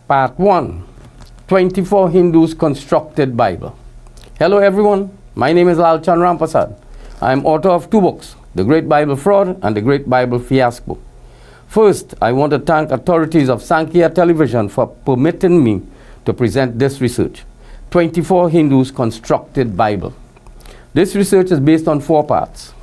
Part 1, 24 Hindus Constructed Bible. Hello everyone, my name is Lalchand Rampasad. I am author of 2 books, The Great Bible Fraud and The Great Bible Fiasco. First, I want to thank authorities of Sankhya Television for permitting me to present this research, 24 Hindus Constructed Bible. This research is based on 4 parts.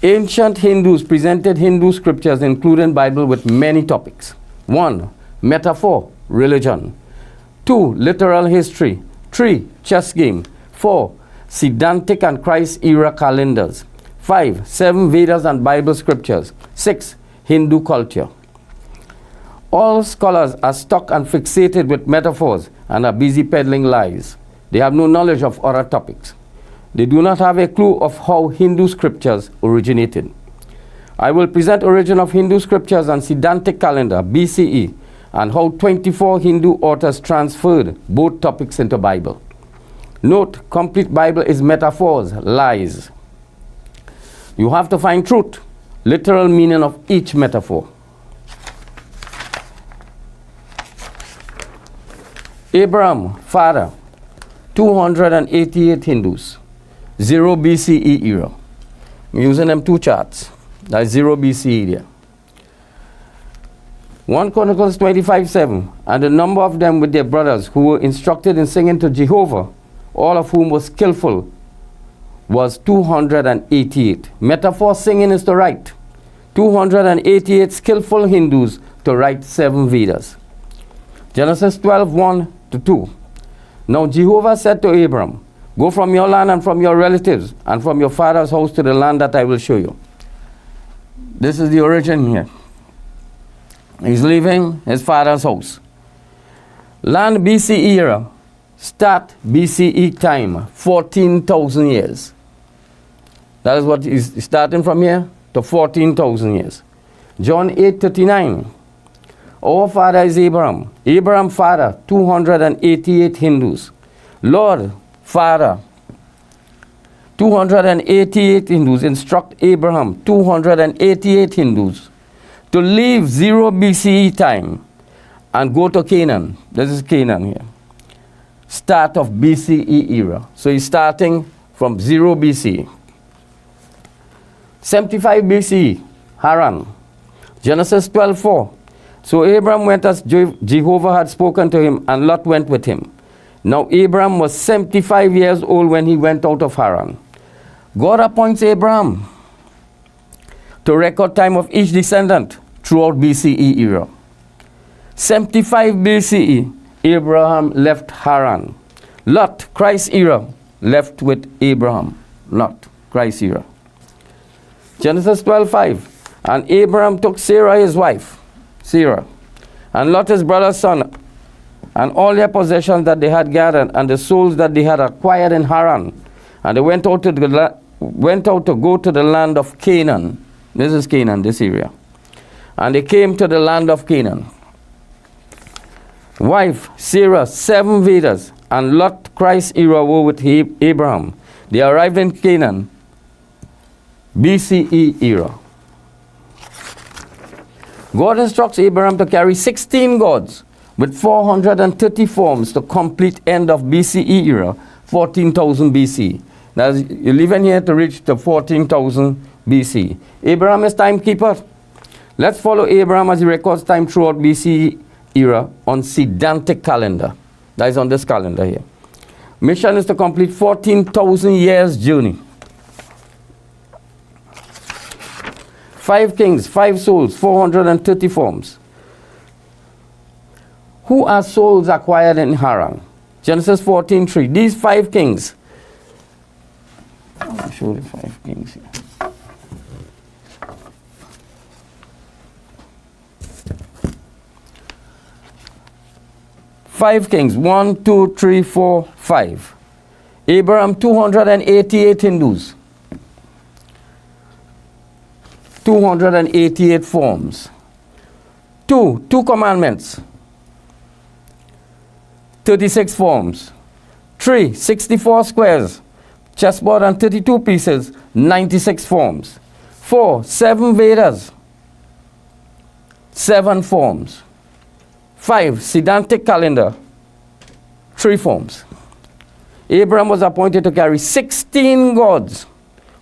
Ancient Hindus presented Hindu scriptures, including Bible, with many topics. 1. Metaphor, religion. 2. Literal history. 3. Chess game. 4. Siddhantic and Christ era calendars. 5. 7 Vedas and Bible scriptures. 6. Hindu culture. All scholars are stuck and fixated with metaphors and are busy peddling lies. They have no knowledge of other topics. They do not have a clue of how Hindu scriptures originated. I will present origin of Hindu scriptures and Siddhantic calendar, BCE, and how 24 Hindu authors transferred both topics into Bible. Note, complete Bible is metaphors, lies. You have to find truth, literal meaning of each metaphor. Abraham, father, 288 Hindus. 0 BCE era. I'm using them 2 charts. That's 0 BCE there. 1 Chronicles 25:7. And the number of them with their brothers who were instructed in singing to Jehovah, all of whom was skillful, was 288. Metaphor singing is to write. 288 skillful Hindus to write 7 Vedas. Genesis 12:1-2. Now Jehovah said to Abram, go from your land and from your relatives and from your father's house to the land that I will show you. This is the origin here. He's leaving his father's house. Land BCE era. Start BCE time, 14,000 years. That is what is starting from here to 14,000 years. John 8:39. Our father is Abraham. Abraham father, 288 Hindus. Lord, Father, 288 Hindus instruct Abraham, 288 Hindus, to leave 0 BCE time and go to Canaan. This is Canaan here. Start of BCE era. So he's starting from 0 BCE. 75 BCE, Haran. Genesis 12:4. So Abraham went as Jehovah had spoken to him, and Lot went with him. Now Abraham was 75 years old when he went out of Haran. God appoints Abraham to record time of each descendant throughout BCE era. 75 BCE, Abraham left Haran. Lot, Christ era, left with Abraham. Lot, Christ era. Genesis 12:5. And Abraham took Sarah his wife, Sarah, and Lot his brother's son, and all their possessions that they had gathered, and the souls that they had acquired in Haran. And they went out to go to the land of Canaan. This is Canaan, this area. And they came to the land of Canaan. Wife, Sarah, 7 Vedas, and Lot, Christ era, were with Abraham. They arrived in Canaan, BCE era. God instructs Abraham to carry 16 gods with 430 forms to complete end of BCE era, 14,000 BC. Now, you're leaving here to reach the 14,000 BC. Abraham is timekeeper. Let's follow Abraham as he records time throughout BCE era on Siddhantic calendar. That is on this calendar here. Mission is to complete 14,000 years journey. 5 kings, 5 souls, 430 forms. Who are souls acquired in Haran? Genesis 14:3. These 5 kings. I'll show the 5 kings here. Five kings, 1, 2, 3, 4, 5. Abraham, 288 Hindus. 288 forms. 2 commandments. 36 forms. 3, 64 squares. Chessboard and 32 pieces, 96 forms. 4, 7 Vedas. 7 forms. 5, Siddhantic calendar, 3 forms. Abraham was appointed to carry 16 gods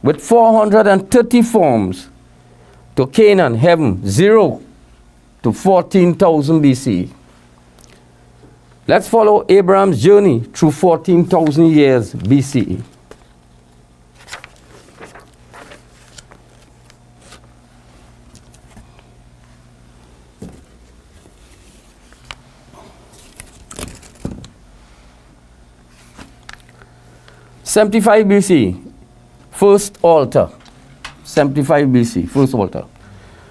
with 430 forms to Canaan, heaven, 0 to 14,000 BC. Let's follow Abraham's journey through 14,000 years BCE. '75 BC, first altar. 75 BC, first altar.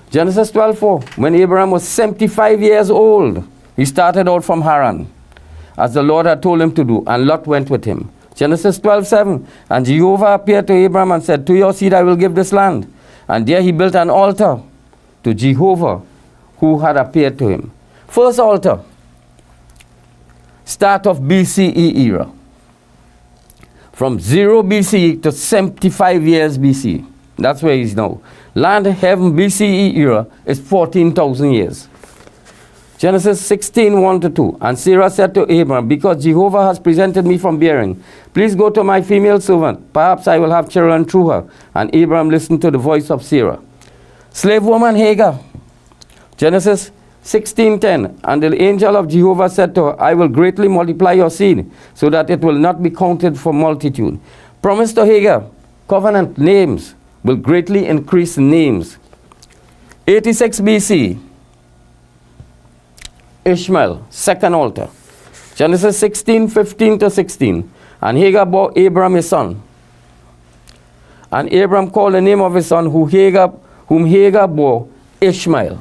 Genesis 12:4, when Abraham was 75 years old, he started out from Haran, as the Lord had told him to do, and Lot went with him. Genesis 12:7, and Jehovah appeared to Abraham and said, to your seed I will give this land. And there he built an altar to Jehovah, who had appeared to him. First altar, start of BCE era. From 0 BC to 75 years BC. That's where he's now. Land, heaven, BCE era is 14,000 years. Genesis 16:1-2. And Sarah said to Abraham, because Jehovah has presented me from bearing, please go to my female servant. Perhaps I will have children through her. And Abraham listened to the voice of Sarah. Slave woman Hagar. Genesis 16:10. And the angel of Jehovah said to her, I will greatly multiply your seed, so that it will not be counted for multitude. Promise to Hagar, covenant names will greatly increase names. 86 BC, Ishmael, second altar. Genesis 16:15-16. And Hagar bore Abram his son. And Abram called the name of his son, whom Hagar bore, Ishmael.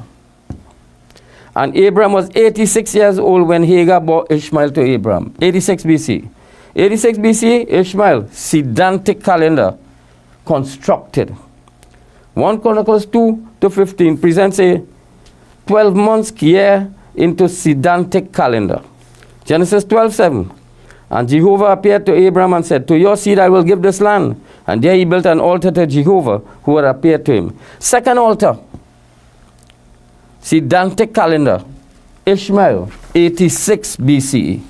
And Abram was 86 years old when Hagar bore Ishmael to Abram. 86 BC. 86 BC, Ishmael, Siddhantic calendar, constructed. 1 Chronicles 2-15 presents a 12 months year into Siddhantic calendar. Genesis 12:7. And Jehovah appeared to Abram and said, to your seed I will give this land. And there he built an altar to Jehovah, who had appeared to him. Second altar, Siddhantic calendar, Ishmael, 86 BCE.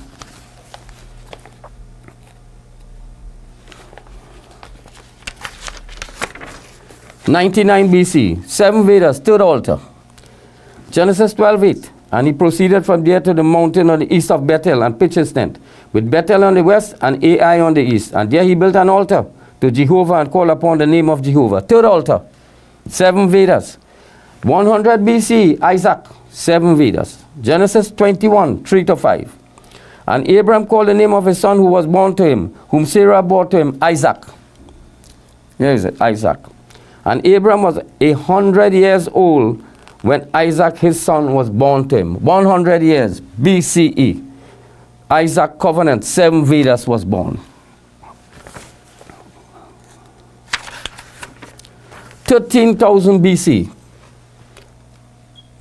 '99 BC, 7 Vedas, third altar. Genesis 12:8. And he proceeded from there to the mountain on the east of Bethel and pitched his tent, with Bethel on the west and Ai on the east. And there he built an altar to Jehovah and called upon the name of Jehovah. Third altar, 7 Vedas. 100 BC, Isaac, 7 Vedas. Genesis 21:3-5. And Abram called the name of his son who was born to him, whom Sarah bore to him, Isaac. Here is it, Isaac. And Abram was 100 years old when Isaac, his son, was born to him. 100 years, BCE. Isaac covenant, 7 Vedas was born. 13,000 BC.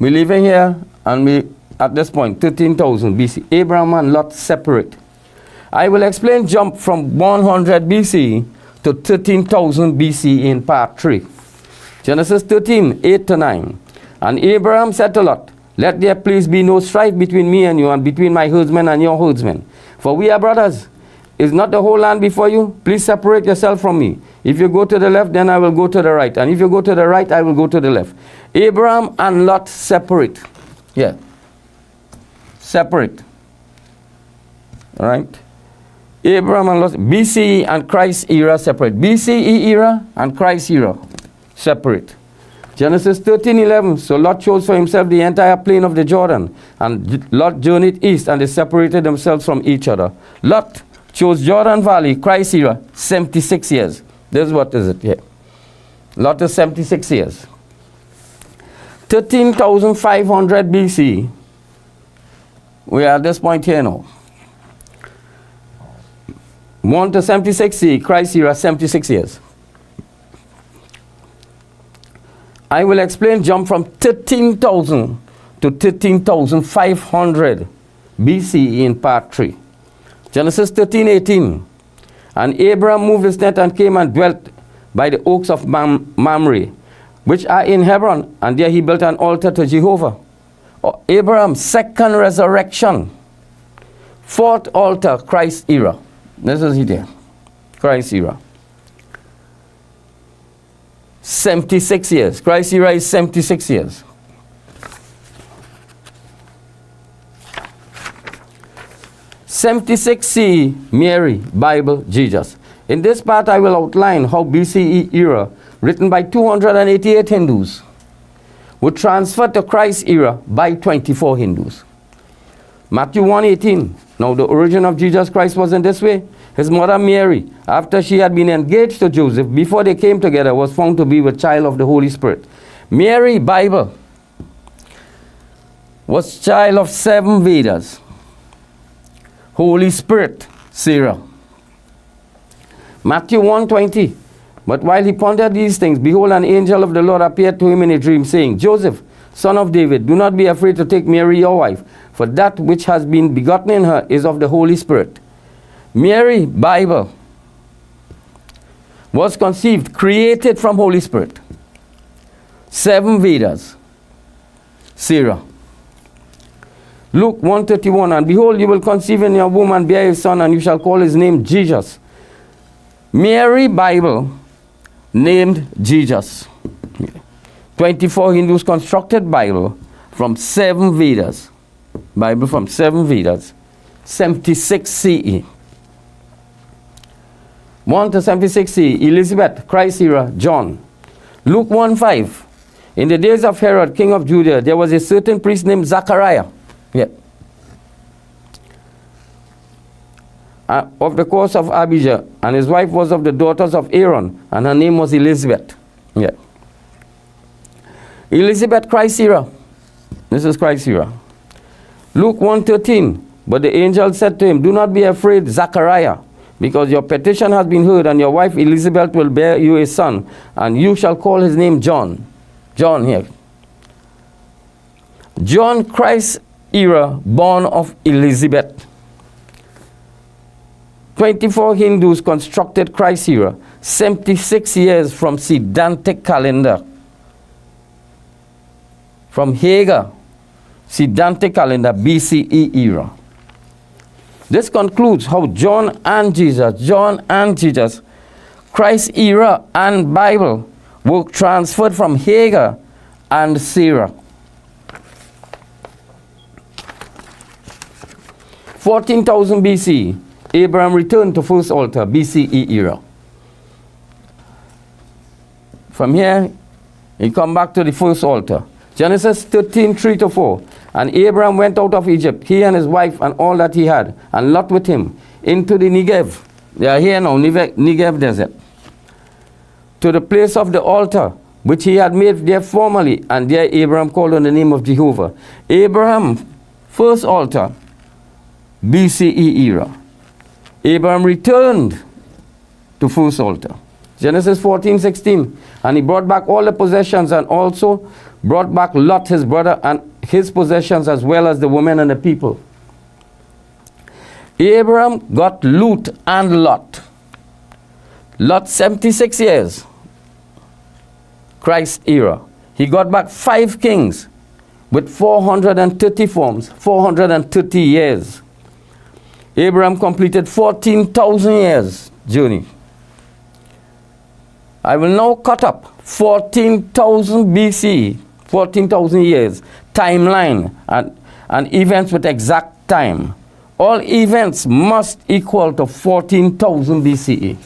We're living here, and we, at this point, 13,000 BC. Abraham and Lot separate. I will explain jump from 100 BC to 13,000 BC in part 3. Genesis 13:8-9. And Abraham said to Lot, let there please be no strife between me and you, and between my herdsmen and your herdsmen. For we are brothers. Is not the whole land before you? Please separate yourself from me. If you go to the left, then I will go to the right. And if you go to the right, I will go to the left. Abraham and Lot separate. Yeah. Separate. All right. Abraham and Lot, BCE and Christ era separate. BCE era and Christ era separate. Genesis 13:11. So Lot chose for himself the entire plain of the Jordan. And Lot journeyed east, and they separated themselves from each other. Lot chose Jordan Valley, Christ era, 76 years. This is what is it here. Lot is 76 years. 13,500 BC. We are at this point here now. 1 to 76 CE, Christ era, 76 years. I will explain jump from 13,000 to 13,500 BCE in part 3. Genesis 13:18. And Abraham moved his tent and came and dwelt by the oaks of Mamre, which are in Hebron, and there he built an altar to Jehovah. Abraham's second resurrection. Fourth altar, Christ era. This is it here. Christ era. 76 years. Christ era is 76 years. (76) Mary, Bible, Jesus. In this part, I will outline how BCE era, written by 288 Hindus, would transfer to Christ era by 24 Hindus. Matthew 1:18. Now the origin of Jesus Christ was in this way. His mother Mary, after she had been engaged to Joseph, before they came together, was found to be with child of the Holy Spirit. Mary, Bible, was child of 7 Vedas. Holy Spirit, Sarah. Matthew 1:20. But while he pondered these things, behold, an angel of the Lord appeared to him in a dream, saying, Joseph, son of David, do not be afraid to take Mary your wife, for that which has been begotten in her is of the Holy Spirit. Mary, Bible, was conceived, created from Holy Spirit. 7 Vedas. Sarah. Luke 1:31. And behold, you will conceive in your womb and bear a son, and you shall call his name Jesus. Mary, Bible, named Jesus. 24 Hindus constructed Bible from 7 Vedas. Bible from 7 Vedas. 76 CE. 1 to 76 CE. Elizabeth, Christ era, John. Luke 1:5. In the days of Herod, king of Judea, there was a certain priest named Zachariah. Yeah. Of the course of Abijah, and his wife was of the daughters of Aaron, and her name was Elizabeth. Yeah. Elizabeth, Christ era. This is Christ era. Luke 1:13. But the angel said to him, do not be afraid, Zachariah, because your petition has been heard, and your wife Elizabeth will bear you a son, and you shall call his name John. John here. John, Christ era, born of Elizabeth. 24 Hindus constructed Christ era, 76 years from Siddhantic calendar. From Hagar, Siddhantic calendar, BCE era. This concludes how John and Jesus, Christ era and Bible were transferred from Hagar and Sarah. 14,000 BC, Abraham returned to first altar, BCE era. From here, he come back to the first altar. Genesis 13:3-4. And Abraham went out of Egypt, he and his wife and all that he had, and Lot with him, into the Negev. They are here now, Negev desert. To the place of the altar, which he had made there formerly, and there Abraham called on the name of Jehovah. Abraham, first altar, BCE era. Abraham returned to first altar. Genesis 14:16. And he brought back all the possessions, and also brought back Lot his brother and his possessions, as well as the women and the people. Abraham got Lut and Lot. Lot 76 years. Christ era. He got back 5 kings with 430 forms, 430 years. Abraham completed 14,000 years journey. I will now cut up 14,000 BC, 14,000 years, timeline, and events with exact time. All events must equal to 14,000 BCE.